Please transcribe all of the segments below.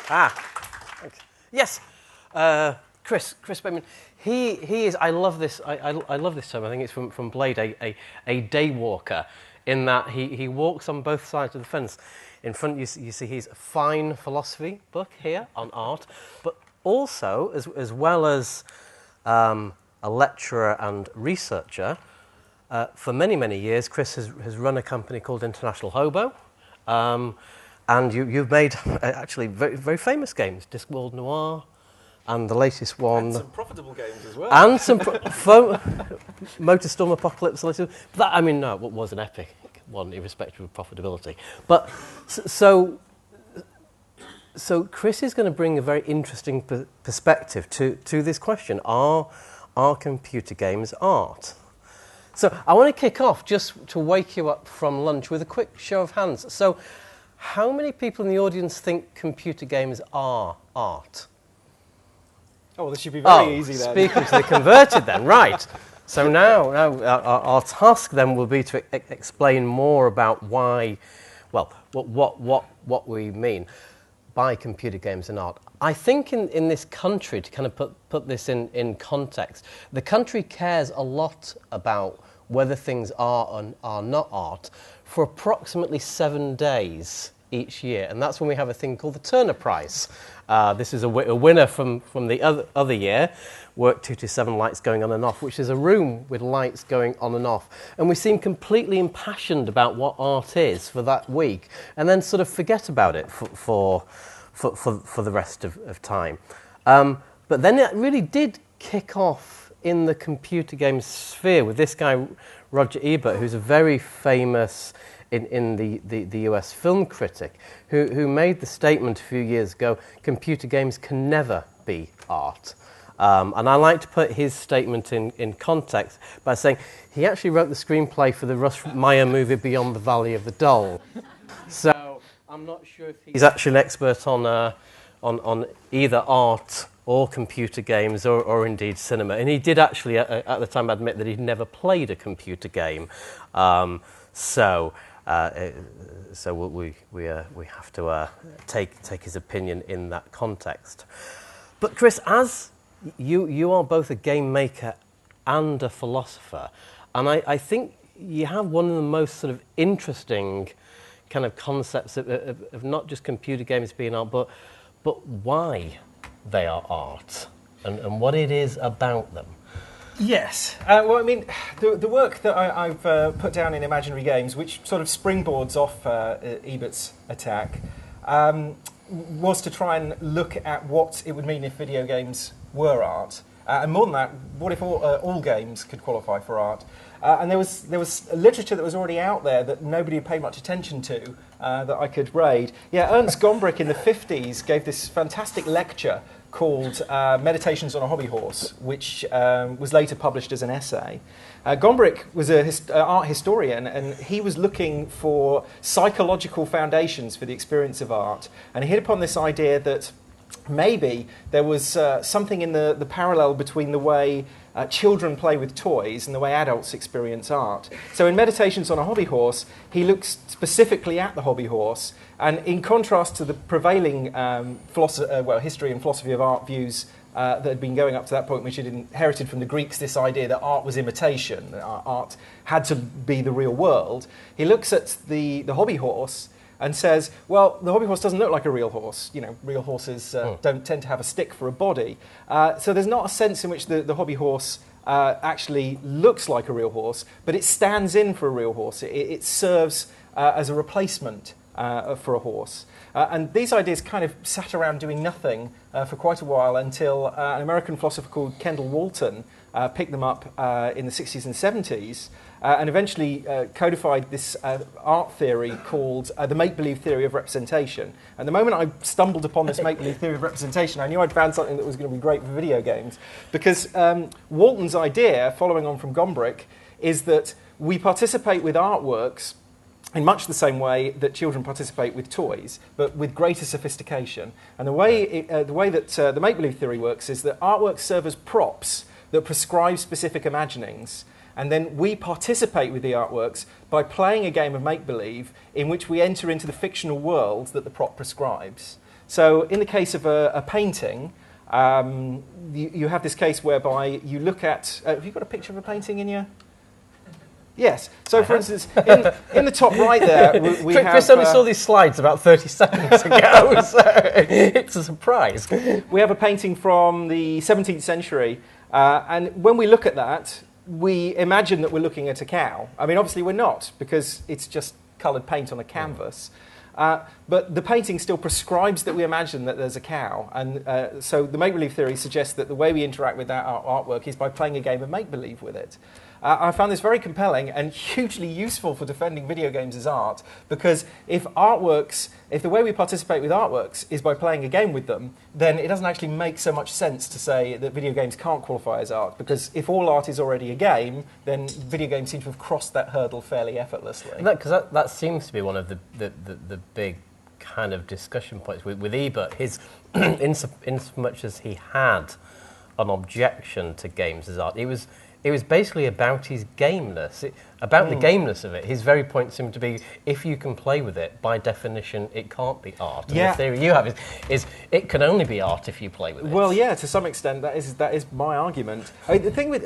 Thanks. Yes, Chris Bateman. He is. I love this. I love this term. I think it's from Blade, a day walker, in that he walks on both sides of the fence. In front, you see his fine philosophy book here on art, but also as well as a lecturer and researcher. For many years, Chris has run a company called International Hobo. And you've made actually very famous games, Discworld Noir, and the latest one. And some profitable games as well. And some Motorstorm Apocalypse. But that, I mean, no, it was an epic one, irrespective of profitability. But so Chris is going to bring a very interesting perspective to this question: Are computer games art? So I want to kick off just to wake you up from lunch with a quick show of hands. So, how many people in the audience think computer games are art? Oh, this should be very easy then. Speaking to the converted then, right. So now our task then will be to explain more about why, well, what we mean by computer games and art. I think in this country, to kind of put this in context, the country cares a lot about whether things are or are not art for approximately 7 days each year, and that's when we have a thing called the Turner Prize. This is a winner from the other year, Work 227 Lights Going On and Off, which is a room with lights going on and off, and we seem completely impassioned about what art is for that week, and then sort of forget about it for the rest of time. But then it really did kick off in the computer game sphere with this guy, Roger Ebert, who's a very famous in the US film critic, who made the statement a few years ago, computer games can never be art. And I like to put his statement in context by saying he actually wrote the screenplay for the Russ Meyer movie Beyond the Valley of the Doll. So I'm not sure if he's actually an expert on either art or computer games or indeed cinema. And he did actually, at the time, admit that he'd never played a computer game. So we have to take his opinion in that context. But Chris, as you are both a game maker and a philosopher, and I think you have one of the most sort of interesting kind of concepts of not just computer games being art, but why they are art and what it is about them. Yes. Well, I mean, the work that I've put down in Imaginary Games, which sort of springboards off Ebert's attack, was to try and look at what it would mean if video games were art. And more than that, what if all games could qualify for art? And there was literature that was already out there that nobody had paid much attention to that I could raid. Yeah, Ernst Gombrich in the 50s gave this fantastic lecture called Meditations on a Hobby Horse, which was later published as an essay. Gombrich was an art historian, and he was looking for psychological foundations for the experience of art. And he hit upon this idea that maybe there was something in the parallel between the way children play with toys and the way adults experience art. So in Meditations on a Hobby Horse, he looks specifically at the hobby horse, and in contrast to the prevailing history and philosophy of art views that had been going up to that point, which had inherited from the Greeks this idea that art was imitation, that art had to be the real world, he looks at the hobby horse and says, well, the hobby horse doesn't look like a real horse. You know, real horses don't tend to have a stick for a body. So there's not a sense in which the hobby horse actually looks like a real horse, but it stands in for a real horse. It serves as a replacement for a horse. And these ideas kind of sat around doing nothing for quite a while until an American philosopher called Kendall Walton picked them up in the 60s and 70s and eventually codified this art theory called the make-believe theory of representation. And the moment I stumbled upon this make-believe theory of representation, I knew I'd found something that was going to be great for video games, because Walton's idea, following on from Gombrich, is that we participate with artworks in much the same way that children participate with toys, but with greater sophistication. And the way that the make-believe theory works is that artworks serve as props that prescribe specific imaginings, and then we participate with the artworks by playing a game of make-believe in which we enter into the fictional world that the prop prescribes. So in the case of a painting, you have this case whereby you look at... have you got a picture of a painting in your... Yes. So, for instance, in the top right there, we have... Chris only saw these slides about 30 seconds ago, so it's a surprise. We have a painting from the 17th century, and when we look at that, we imagine that we're looking at a cow. I mean, obviously we're not, because it's just coloured paint on a canvas. But the painting still prescribes that we imagine that there's a cow. And so the make-believe theory suggests that the way we interact with that artwork is by playing a game of make-believe with it. I found this very compelling and hugely useful for defending video games as art, because if the way we participate with artworks is by playing a game with them, then it doesn't actually make so much sense to say that video games can't qualify as art, because if all art is already a game, then video games seem to have crossed that hurdle fairly effortlessly. Because that seems to be one of the big kind of discussion points with Ebert. In so much as he had an objection to games as art, it was basically about his gameness, the gameness of it. His very point seemed to be, if you can play with it, by definition, it can't be art. And the theory you have is it can only be art if you play with it. Well, yeah, to some extent, that is my argument. I mean, the thing with...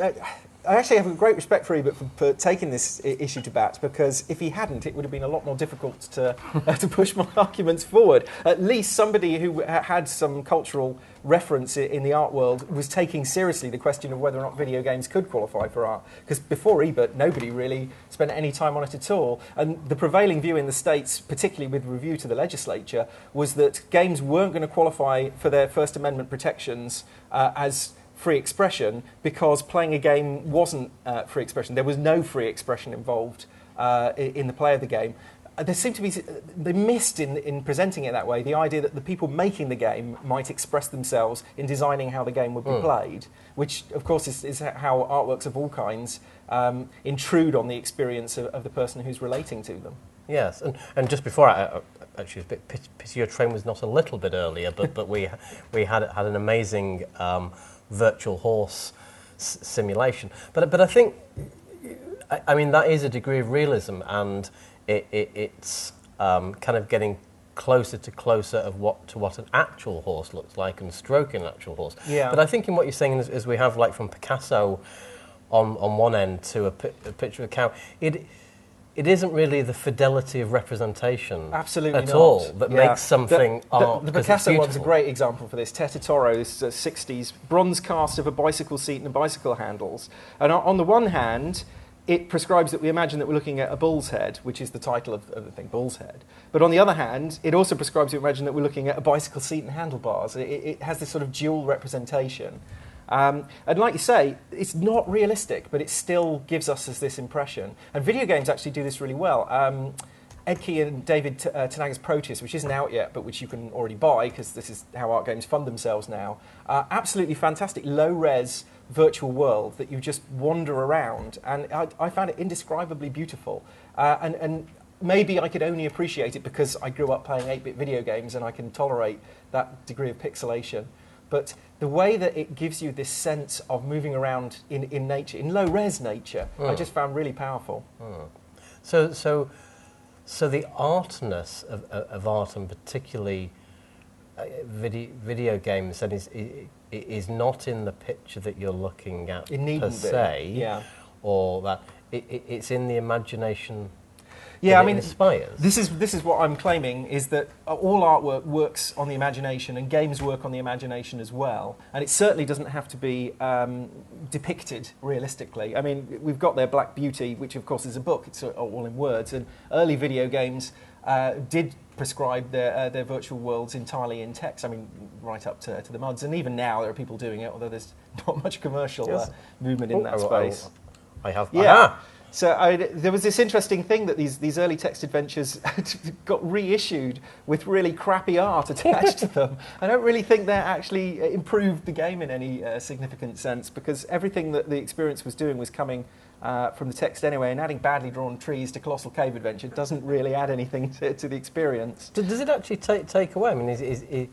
I actually have a great respect for Ebert for taking this issue to bat, because if he hadn't, it would have been a lot more difficult to push my arguments forward. At least somebody who had some cultural reference in the art world was taking seriously the question of whether or not video games could qualify for art. Because before Ebert, nobody really spent any time on it at all. And the prevailing view in the States, particularly with review to the legislature, was that games weren't going to qualify for their First Amendment protections as free expression, because playing a game wasn't free expression. There was no free expression involved in the play of the game. There seemed to be, they missed in presenting it that way, the idea that the people making the game might express themselves in designing how the game would be played, which of course is how artworks of all kinds intrude on the experience of the person who's relating to them. Yes, and just before, actually, it's a bit pity your train was not a little bit earlier, but we had an amazing virtual horse simulation. But I think, I mean, that is a degree of realism, and it's kind of getting closer of what an actual horse looks like and stroking an actual horse. Yeah. But I think in what you're saying is we have, like, from Picasso on one end to a picture of a cow, it isn't really the fidelity of representation Absolutely at not. all that makes something art. The Picasso one's a great example for this. Tete Toro, this 60s bronze cast of a bicycle seat and bicycle handles. And on the one hand, it prescribes that we imagine that we're looking at a bull's head, which is the title of the thing, bull's head. But on the other hand, it also prescribes we imagine that we're looking at a bicycle seat and handlebars. It has this sort of dual representation. And like you say, it's not realistic, but it still gives us this impression. And video games actually do this really well. Ed Key and David Tanaga's Proteus, which isn't out yet, but which you can already buy, because this is how art games fund themselves now, absolutely fantastic, low-res virtual world that you just wander around. And I found it indescribably beautiful. And maybe I could only appreciate it because I grew up playing 8-bit video games and I can tolerate that degree of pixelation. But the way that it gives you this sense of moving around in nature, in low-res nature, I just found really powerful. So the artness of art, and particularly video games, then is not in the picture that you're looking at per se, yeah. Or that it's in the imagination. Yeah, I mean, inspires. This is what I'm claiming, is that all artwork works on the imagination, and games work on the imagination as well. And it certainly doesn't have to be depicted realistically. I mean, we've got there Black Beauty, which of course is a book. It's all in words. And early video games did prescribe their virtual worlds entirely in text. I mean, right up to the muds. And even now there are people doing it, although there's not much commercial movement in that space. I have. Yeah. Aha. So there was this interesting thing that these early text adventures got reissued with really crappy art attached to them. I don't really think that actually improved the game in any significant sense, because everything that the experience was doing was coming from the text anyway, and adding badly drawn trees to Colossal Cave Adventure doesn't really add anything to the experience. Does it actually take away? I mean,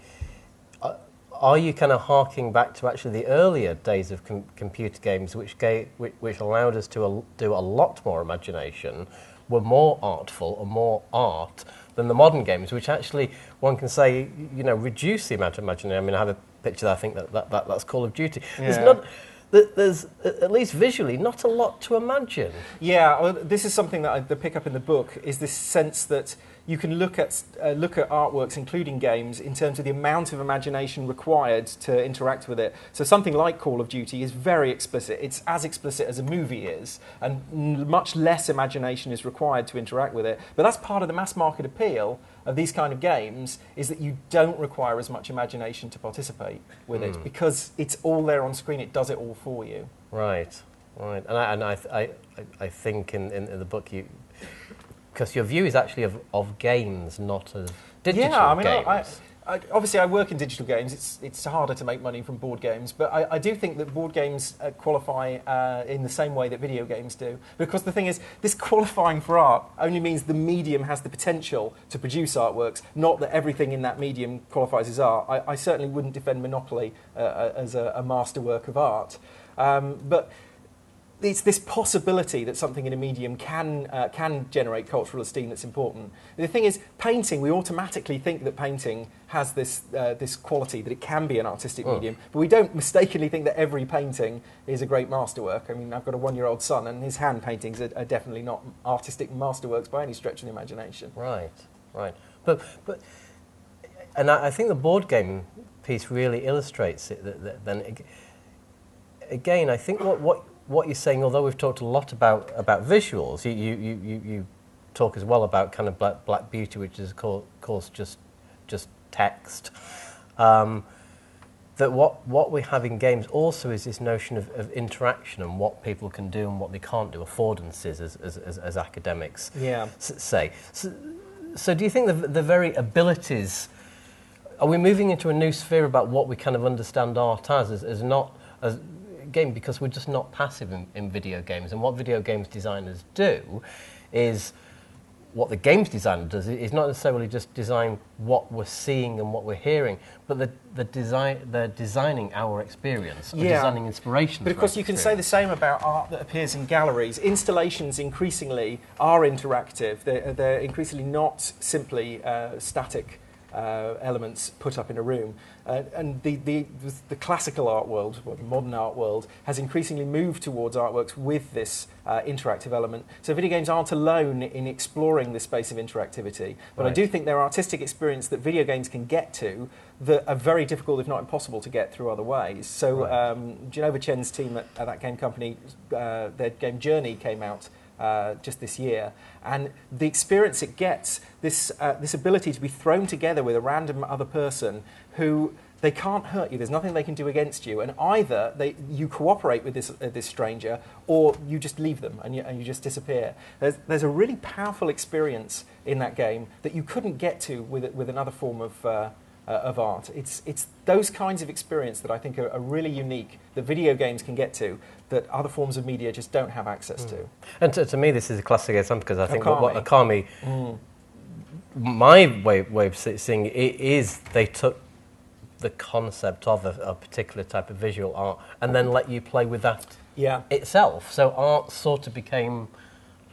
are you kind of harking back to actually the earlier days of computer games, which allowed us to do a lot more imagination, were more artful and more art, than the modern games, which actually one can say, reduce the amount of imagination. I mean, I have a picture that I think that's Call of Duty. Yeah. There's at least visually not a lot to imagine. Yeah, well, this is something that I pick up in the book, is this sense that you can look at artworks, including games, in terms of the amount of imagination required to interact with it. So something like Call of Duty is very explicit. It's as explicit as a movie is, and much less imagination is required to interact with it. But that's part of the mass market appeal of these kind of games, is that you don't require as much imagination to participate with it, because it's all there on screen. It does it all for you. Right. And I think in the book because your view is actually of games, not of digital games. Obviously, I work in digital games. It's harder to make money from board games, but I do think that board games qualify in the same way that video games do. Because the thing is, this qualifying for art only means the medium has the potential to produce artworks, not that everything in that medium qualifies as art. I certainly wouldn't defend Monopoly as a masterwork of art. But it's this possibility that something in a medium can generate cultural esteem that's important. The thing is, painting, we automatically think that painting has this quality, that it can be an artistic medium, but we don't mistakenly think that every painting is a great masterwork. I mean, I've got a 1-year-old son, and his hand paintings are definitely not artistic masterworks by any stretch of the imagination. Right. But and I think the board game piece really illustrates it. Then again, I think what you're saying, although we've talked a lot about visuals, you talk as well about kind of black beauty, which is of course just text. That what we have in games also is this notion of interaction and what people can do and what they can't do, affordances, as academics say. So do you think the very abilities, are we moving into a new sphere about what we kind of understand art as not as game, because we're just not passive in video games, and what video games designers do is what the games designer does is not necessarily just design what we're seeing and what we're hearing, but they're designing our experience, or designing inspirations. But of course, you can say the same about art that appears in galleries. Installations increasingly are interactive. They're increasingly not simply static elements put up in a room. And the classical art world, or the modern art world, has increasingly moved towards artworks with this interactive element. So video games aren't alone in exploring this space of interactivity. But I do think there are artistic experiences that video games can get to that are very difficult, if not impossible, to get through other ways. So Genova Chen's team at that game company, their game Journey came out just this year, and the experience it gets, this ability to be thrown together with a random other person who they can't hurt you, there's nothing they can do against you, and either you cooperate with this stranger, or you just leave them and you just disappear. There's a really powerful experience in that game that you couldn't get to with another form of art. It's those kinds of experience that I think are really unique, that video games can get to, that other forms of media just don't have access to. And to me, this is a classic example, because I think what Akami, my way of seeing it is they took the concept of a particular type of visual art and then let you play with that itself. So art sort of became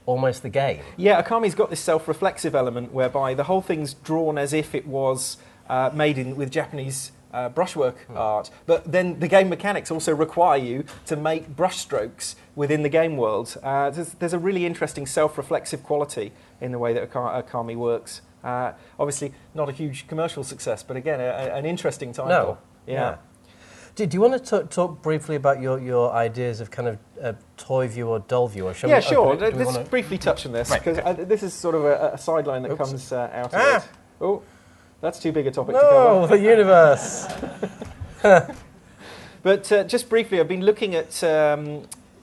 almost the game. Yeah, Akami's got this self-reflexive element whereby the whole thing's drawn as if it was made with Japanese brushwork art, but then the game mechanics also require you to make brush strokes within the game world. There's a really interesting self-reflexive quality in the way that Akami works. Obviously, not a huge commercial success, but again, an interesting title. Yeah. Do you want to talk briefly about your ideas of kind of toy view or doll view? Or yeah, sure. Let's briefly touch on this, because this is sort of a sideline that comes out of it. Oh, that's too big a topic to cover. Oh, the universe! But just briefly, I've been looking at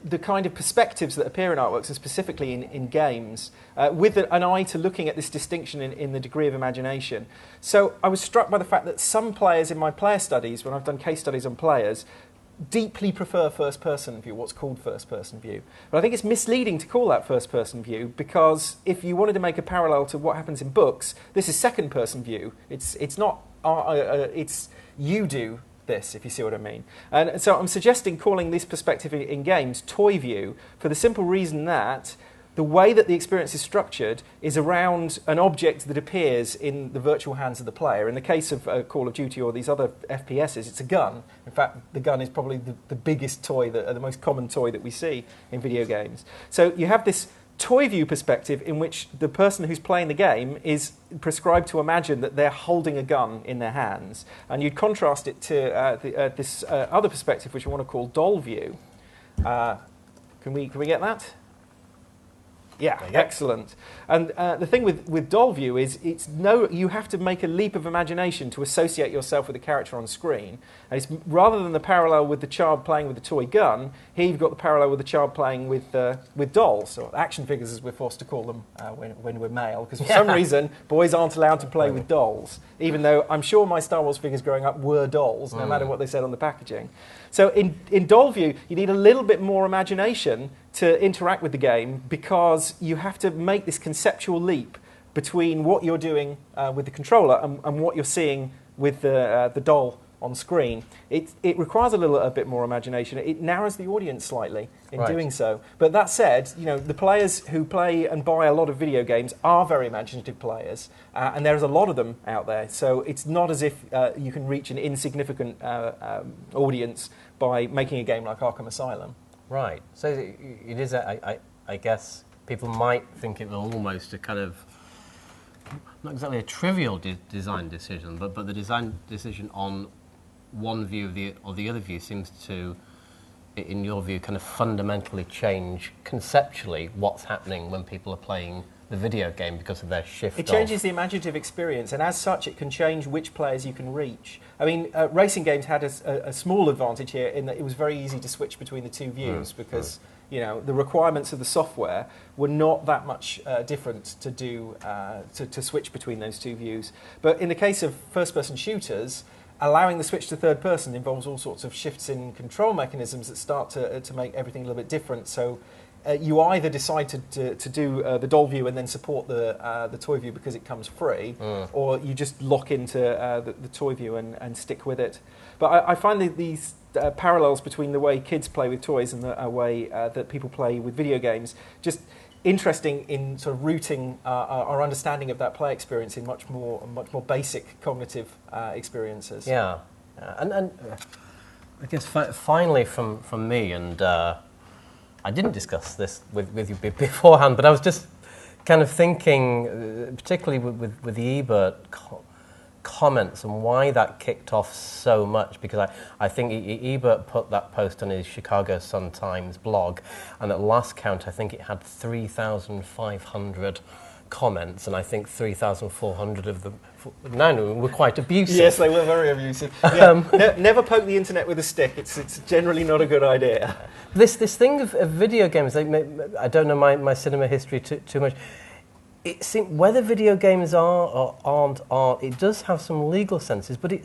the kind of perspectives that appear in artworks, and specifically in games, with an eye to looking at this distinction in the degree of imagination. So I was struck by the fact that some players in my player studies, when I've done case studies on players, deeply prefer first-person view, what's called first-person view. But I think it's misleading to call that first-person view, because if you wanted to make a parallel to what happens in books, this is second-person view. It's not, it's you do this, if you see what I mean. And so I'm suggesting calling this perspective in games toy view, for the simple reason that the way that the experience is structured is around an object that appears in the virtual hands of the player. In the case of Call of Duty or these other FPSs, it's a gun. In fact, the gun is probably the biggest toy, the most common toy that we see in video games. So you have this toy view perspective in which the person who's playing the game is prescribed to imagine that they're holding a gun in their hands. And you'd contrast it to this other perspective, which I want to call doll view. Can we get that? Yeah, excellent. And the thing with doll view is you have to make a leap of imagination to associate yourself with the character on screen. And it's rather than the parallel with the child playing with a toy gun, here you've got the parallel with the child playing with dolls, or action figures as we're forced to call them when we're male, because for some reason boys aren't allowed to play with dolls, even though I'm sure my Star Wars figures growing up were dolls, no matter what they said on the packaging. So in doll view, you need a little bit more imagination to interact with the game, because you have to make this conceptual leap between what you're doing with the controller and what you're seeing with the doll on screen. It requires a bit more imagination. It narrows the audience slightly in doing so. But that said, the players who play and buy a lot of video games are very imaginative players, and there's a lot of them out there. So it's not as if you can reach an insignificant audience by making a game like Arkham Asylum. Right. So it is, I guess, people might think it was almost a kind of, not exactly a trivial design decision, but the design decision on one view or the other view seems to, in your view, kind of fundamentally change conceptually what's happening when people are playing the video game because of their shift. It changes the imaginative experience, and as such it can change which players you can reach. I mean, racing games had a small advantage here in that it was very easy to switch between the two views, because the requirements of the software were not that much different to do to switch between those two views. But in the case of first-person shooters, allowing the switch to third person involves all sorts of shifts in control mechanisms that start to make everything a little bit different. So you either decide to do the doll view and then support the toy view because it comes free, or you just lock into the toy view and stick with it. But I find these parallels between the way kids play with toys and the way that people play with video games just interesting in sort of rooting our understanding of that play experience in much more basic cognitive experiences. Yeah, and I guess finally from me, and I didn't discuss this with you beforehand, but I was just kind of thinking, particularly with the Ebert comments and why that kicked off so much, because I think Ebert put that post on his Chicago Sun-Times blog, and at last count I think it had 3,500 comments, and I think 3,400 of them were quite abusive. Yes, they were very abusive. Yeah. Never poke the internet with a stick. It's generally not a good idea. This thing of video games, I don't know my cinema history too much. It seems whether video games are or aren't, it does have some legal senses, but it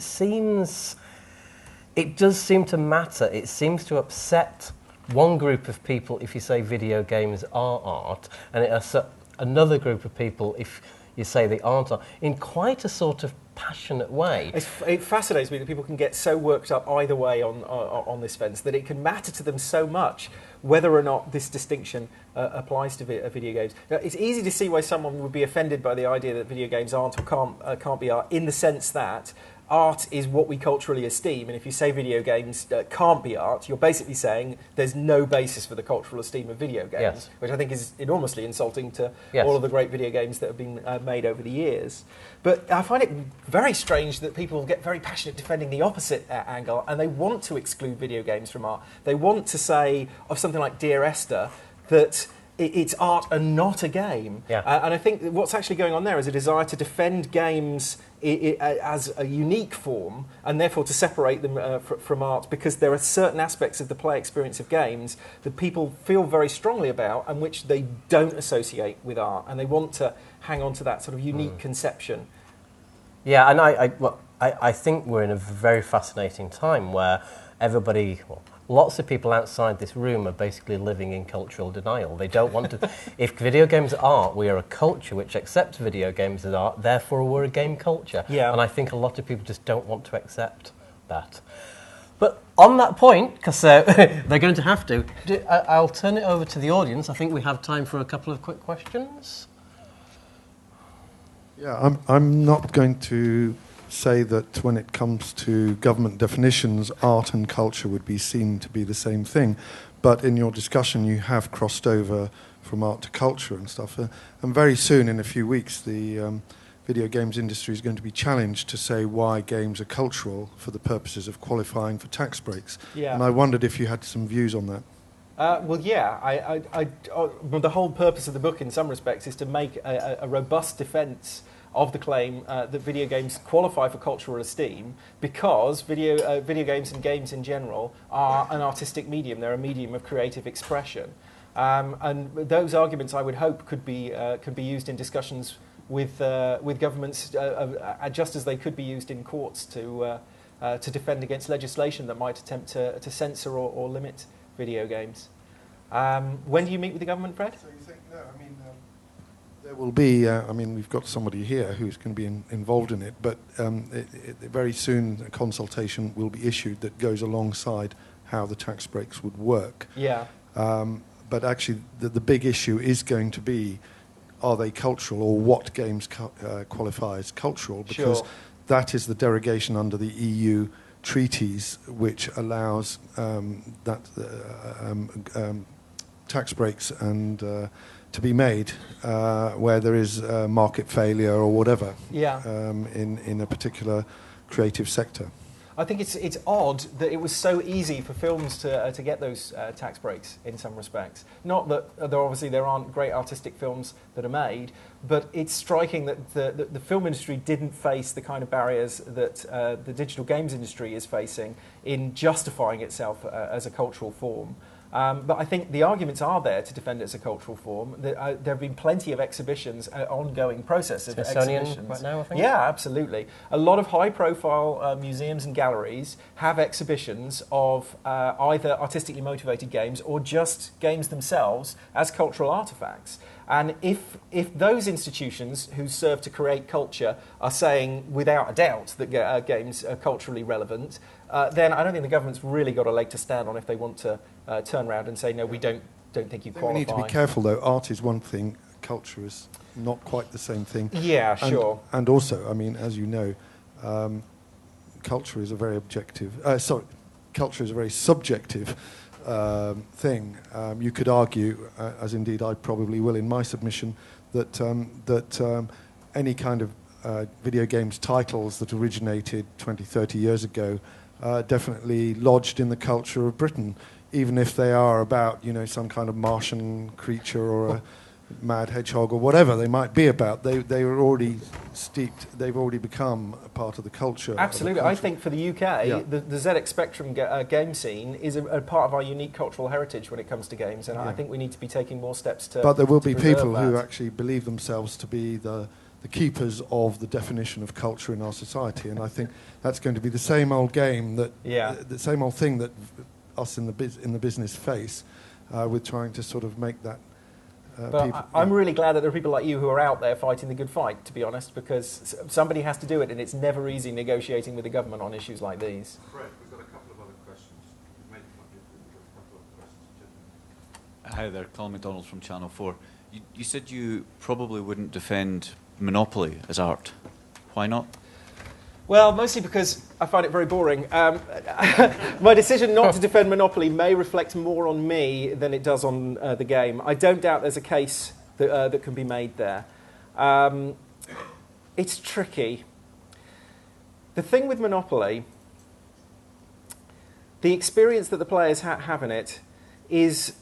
does seem to matter. It seems to upset one group of people if you say video games are art, and it upsets another group of people if you say they aren't art, in quite a sort of passionate way. It fascinates me that people can get so worked up either way on this fence, that it can matter to them so much whether or not this distinction applies to video games. Now, it's easy to see why someone would be offended by the idea that video games aren't or can't be art, in the sense that art is what we culturally esteem, and if you say video games can't be art, you're basically saying there's no basis for the cultural esteem of video games, which I think is enormously insulting to all of the great video games that have been made over the years. But I find it very strange that people get very passionate defending the opposite angle, and they want to exclude video games from art. They want to say of something like Dear Esther that it's art and not a game. And I think what's actually going on there is a desire to defend games as a unique form, and therefore to separate them from art, because there are certain aspects of the play experience of games that people feel very strongly about and which they don't associate with art, and they want to hang on to that sort of unique conception. Yeah, and I think we're in a very fascinating time where everybody... lots of people outside this room are basically living in cultural denial. They don't want to... If video games are art, we are a culture which accepts video games as art, therefore we're a game culture. And I think a lot of people just don't want to accept that. But on that point, because they're going to have to, I'll turn it over to the audience. I think we have time for a couple of quick questions. Yeah, I'm not going to say that when it comes to government definitions, art and culture would be seen to be the same thing. But in your discussion, you have crossed over from art to culture and stuff. And very soon, in a few weeks, the video games industry is going to be challenged to say why games are cultural for the purposes of qualifying for tax breaks. Yeah. And I wondered if you had some views on that. Well, yeah. The whole purpose of the book, in some respects, is to make a robust defence of the claim that video games qualify for cultural esteem because video games and games in general are an artistic medium. They're a medium of creative expression. And those arguments, I would hope, could be used in discussions with governments, just as they could be used in courts to defend against legislation that might attempt to censor or limit video games. When do you meet with the government, Fred? So you think, no, I mean, there will be, we've got somebody here who's going to be involved in it, but very soon a consultation will be issued that goes alongside how the tax breaks would work. Yeah. But actually, the big issue is going to be, are they cultural, or what games qualify as cultural? Because that is the derogation under the EU treaties, which allows tax breaks and to be made where there is market failure or whatever in a particular creative sector. I think it's odd that it was so easy for films to get those tax breaks in some respects. Not that there aren't great artistic films that are made, but it's striking that the film industry didn't face the kind of barriers that the digital games industry is facing in justifying itself as a cultural form. But I think the arguments are there to defend it as a cultural form. There have been plenty of exhibitions, ongoing process of exhibitions. Right now, I think? Yeah, absolutely. A lot of high-profile museums and galleries have exhibitions of either artistically motivated games or just games themselves as cultural artefacts. And if those institutions who serve to create culture are saying without a doubt that games are culturally relevant, then I don't think the government's really got a leg to stand on if they want to turn around and say, no, we don't think you qualify. We need to be careful, though. Art is one thing, culture is not quite the same thing. Yeah, sure. And also, as you know, culture is a very culture is a very subjective thing. You could argue, as indeed I probably will in my submission, that any kind of video games titles that originated 20, 30 years ago definitely lodged in the culture of Britain, even if they are about, some kind of Martian creature or a mad hedgehog or whatever they might be about. They are already steeped. They've already become a part of the culture. Absolutely. I think for the UK, the ZX Spectrum game scene is a part of our unique cultural heritage when it comes to games, and I think we need to be taking more steps to. But there will be people who actually believe themselves to be the keepers of the definition of culture in our society, and I think that's going to be the same old game the same old thing that us in the business face with trying to sort of make that. I'm really glad that there are people like you who are out there fighting the good fight, to be honest, because somebody has to do it, and it's never easy negotiating with the government on issues like these. Fred, we've got a couple of other questions. A couple of questions. Hi there, Colin McDonald from Channel 4. You said you probably wouldn't defend Monopoly as art. Why not? Well, mostly because I find it very boring. My decision not to defend Monopoly may reflect more on me than it does on the game. I don't doubt there's a case that can be made there. It's tricky. The thing with Monopoly, the experience that the players have in it is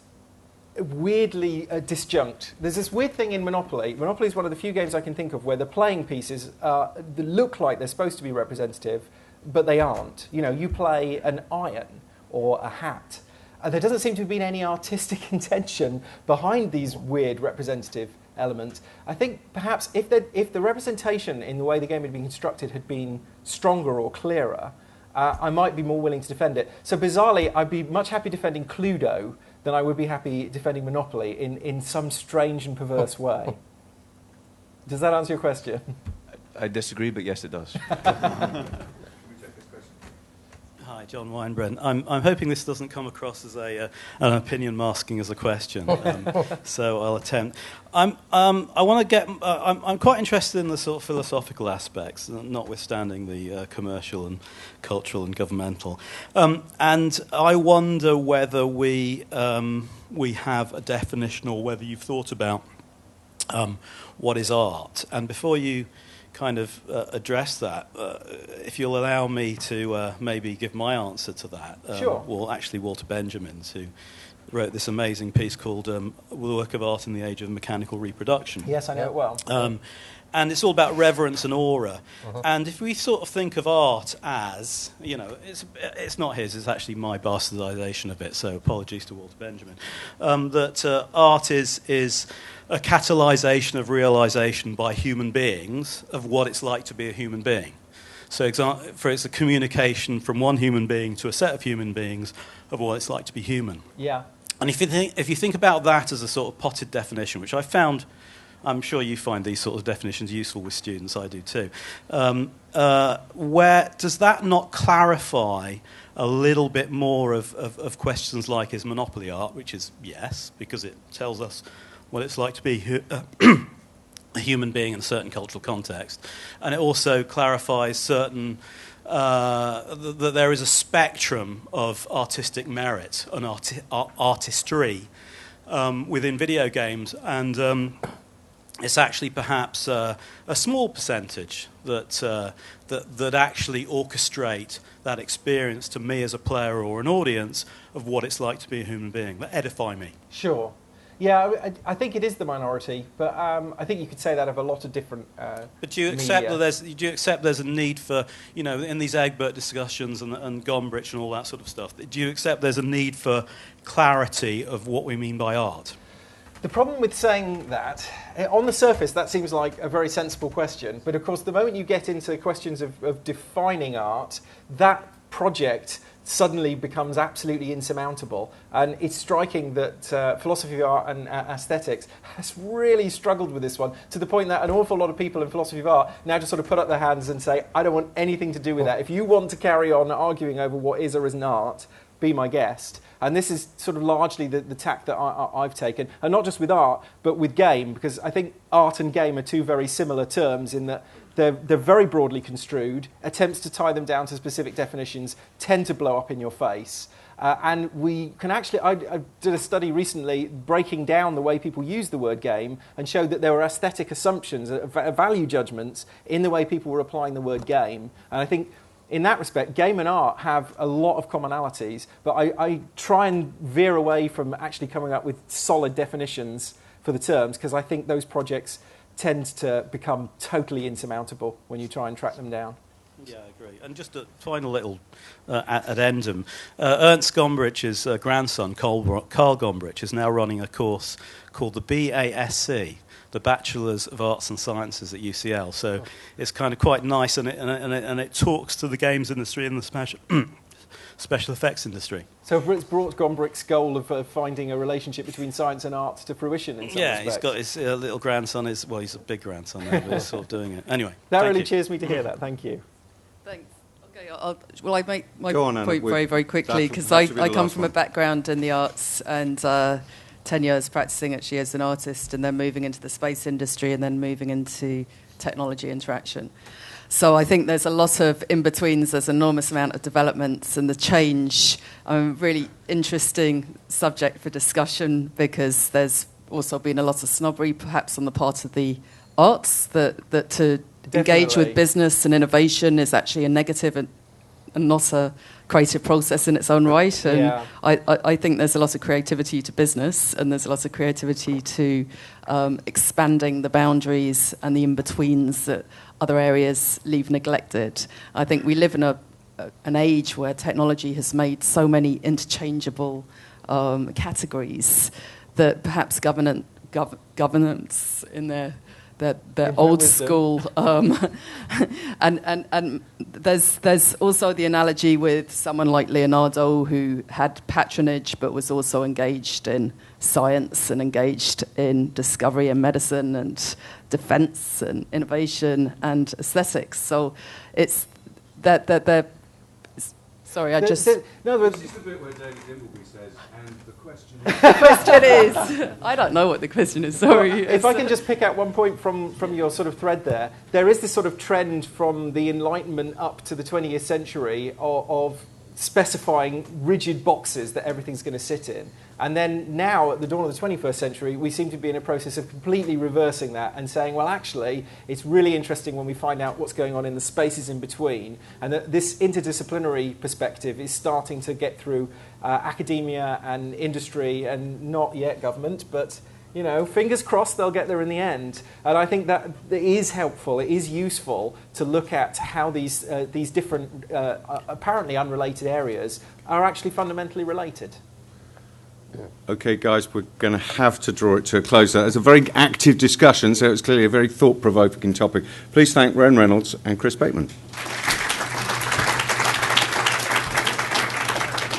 weirdly disjunct. There's this weird thing in Monopoly. Monopoly is one of the few games I can think of where the playing pieces that look like they're supposed to be representative, but they aren't. You play an iron or a hat. There doesn't seem to have been any artistic intention behind these weird representative elements. I think perhaps if the representation in the way the game had been constructed had been stronger or clearer, I might be more willing to defend it. So bizarrely, I'd be much happy defending Cluedo than I would be happy defending Monopoly in some strange and perverse way. Does that answer your question? I disagree, but yes, it does. Hi Hi, John Weinbrenn. I'm hoping this doesn't come across as an opinion masking as a question, so I'll attempt. I'm quite interested in the sort of philosophical aspects, notwithstanding the commercial and cultural and governmental. And I wonder whether we have a definition, or whether you've thought about what is art. And before you kind of address that, if you'll allow me to maybe give my answer to that. Sure. Well, actually, Walter Benjamin, who wrote this amazing piece called The Work of Art in the Age of Mechanical Reproduction. Yes, I know it well. And it's all about reverence and aura. And if we sort of think of art as, it's not his, it's actually my bastardization of it, so apologies to Walter Benjamin, that art is a catalyzation of realization by human beings of what it's like to be a human being. So it's a communication from one human being to a set of human beings of what it's like to be human. Yeah. And if you think about that as a sort of potted definition, which I found, I'm sure you find these sort of definitions useful with students, I do too, where does that not clarify a little bit more of questions like, is monopoly art? Which is yes, because it tells us what it's like to be a human being in a certain cultural context. And it also clarifies certain that there is a spectrum of artistic merit and artistry within video games, and it's actually perhaps a small percentage that actually orchestrate that experience to me as a player or an audience of what it's like to be a human being, that edify me. Sure. Yeah, I think it is the minority, but I think you could say that of a lot of different But do you accept that there's a need for, in these Egbert discussions and Gombrich and all that sort of stuff, do you accept there's a need for clarity of what we mean by art? The problem with saying that, on the surface, that seems like a very sensible question, but of course the moment you get into questions of defining art, that project suddenly becomes absolutely insurmountable. And it's striking that philosophy of art and aesthetics has really struggled with this one, to the point that an awful lot of people in philosophy of art now just sort of put up their hands and say, I don't want anything to do with that. If you want to carry on arguing over what is or isn't art, be my guest. And this is sort of largely the tack that I've taken, and not just with art, but with game, because I think art and game are two very similar terms in that they're very broadly construed. Attempts to tie them down to specific definitions tend to blow up in your face. And we can actually, I did a study recently breaking down the way people use the word game and showed that there were aesthetic assumptions, value judgments in the way people were applying the word game. And I think in that respect, game and art have a lot of commonalities, but I try and veer away from actually coming up with solid definitions for the terms, because I think those projects tend to become totally insurmountable when you try and track them down. Yeah, I agree. And just a final little addendum. Ernst Gombrich's grandson, Carl Gombrich, is now running a course called the BASC, the Bachelors of Arts and Sciences at UCL. So it's kind of quite nice, and it talks to the games industry and the special effects industry. So it's brought Gombrich's goal of finding a relationship between science and art to fruition in some respects. He's got his little grandson. He's a big grandson now, but he's sort of doing it. Anyway, that really cheers me to hear that. Thank you. Thanks. Okay, will I make my on, point very, very quickly? Because I come from a background in the arts and 10 years practicing actually as an artist, and then moving into the space industry, and then moving into technology interaction. So I think there's a lot of in-betweens, there's an enormous amount of developments, and the change, really interesting subject for discussion, because there's also been a lot of snobbery perhaps on the part of the arts, that to engage with business and innovation is actually a negative and not a creative process in its own right. And yeah. I think there's a lot of creativity to business, and there's a lot of creativity to expanding the boundaries and the in-betweens that other areas leave neglected. I think we live in an age where technology has made so many interchangeable categories that perhaps governance in their old school, and there's also the analogy with someone like Leonardo, who had patronage but was also engaged in science and engaged in discovery and medicine and defense and innovation and aesthetics. So it's that Sorry, I just... No, but This is the bit where David Dimbleby says, and the question The question is... I don't know what the question is, sorry. if I can just pick out one point from your sort of thread there is this sort of trend from the Enlightenment up to the 20th century of specifying rigid boxes that everything's going to sit in. And then now, at the dawn of the 21st century, we seem to be in a process of completely reversing that and saying, well, actually, it's really interesting when we find out what's going on in the spaces in between. And that this interdisciplinary perspective is starting to get through academia and industry and not yet government, but... You know, fingers crossed they'll get there in the end. And I think that it is helpful, it is useful to look at how these different, apparently unrelated areas are actually fundamentally related. Okay, guys, we're going to have to draw it to a close. It's a very active discussion, so it's clearly a very thought-provoking topic. Please thank Ren Reynolds and Chris Bateman.